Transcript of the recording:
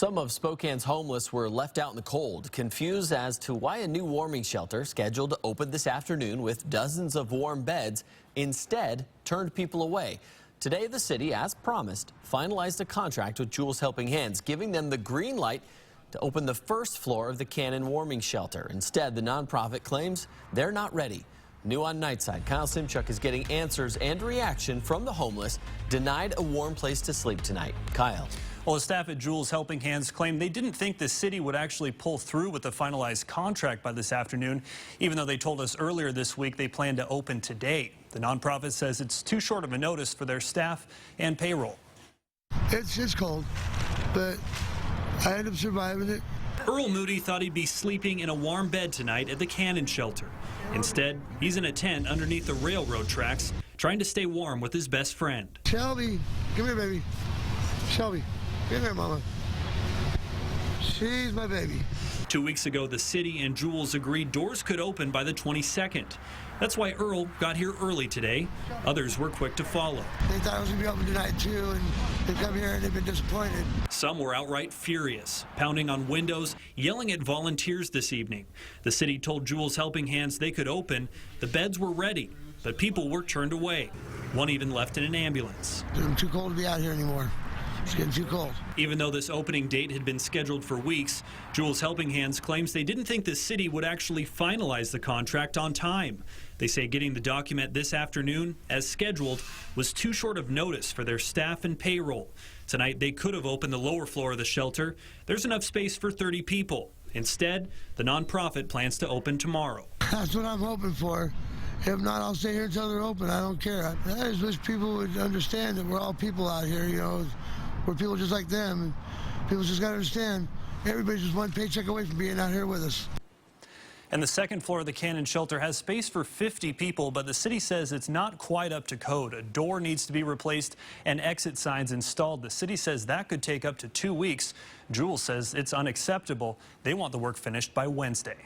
Some of Spokane's homeless were left out in the cold, confused as to why a new warming shelter scheduled to open this afternoon with dozens of warm beds instead turned people away. Today, the city, as promised, finalized a contract with Jules Helping Hands, giving them the green light to open the first floor of the Cannon warming shelter. Instead, the nonprofit claims they're not ready. New on Nightside, Kyle Simchuk is getting answers and reaction from the homeless denied a warm place to sleep tonight. Kyle. Well, the staff at Jules Helping Hands claim they didn't think the city would actually pull through with the finalized contract by this afternoon, even though they told us earlier this week they plan to open today. The nonprofit says it's too short of a notice for their staff and payroll. It's cold, but I end up surviving it. Earl Moody thought he'd be sleeping in a warm bed tonight at the Cannon shelter. Instead, he's in a tent underneath the railroad tracks, trying to stay warm with his best friend. Shelby, come here, baby. Shelby, come here, mama. She's my baby. 2 weeks ago, the city and Jules agreed doors could open by the 22nd. That's why Earl got here early today. Others were quick to follow. They thought it was going to be open tonight, too, and they come here and they've been disappointed. Some were outright furious, pounding on windows, yelling at volunteers this evening. The city told Jules Helping Hands they could open. The beds were ready, but people were turned away. One even left in an ambulance. I'm too cold to be out here anymore. It's getting too cold. Even though this opening date had been scheduled for weeks, Jules Helping Hands claims they didn't think the city would actually finalize the contract on time. They say getting the document this afternoon, as scheduled, was too short of notice for their staff and payroll. Tonight, they could have opened the lower floor of the shelter. There's enough space for 30 people. Instead, the nonprofit plans to open tomorrow. That's what I'm hoping for. If not, I'll stay here until they're open. I don't care. I just wish people would understand that we're all people out here, you know. We're people just like them. And people just got to understand everybody's just one paycheck away from being out here with us. And the second floor of the Cannon shelter has space for 50 people, but the city says it's not quite up to code. A door needs to be replaced and exit signs installed. The city says that could take up to 2 weeks. Jules says it's unacceptable. They want the work finished by Wednesday.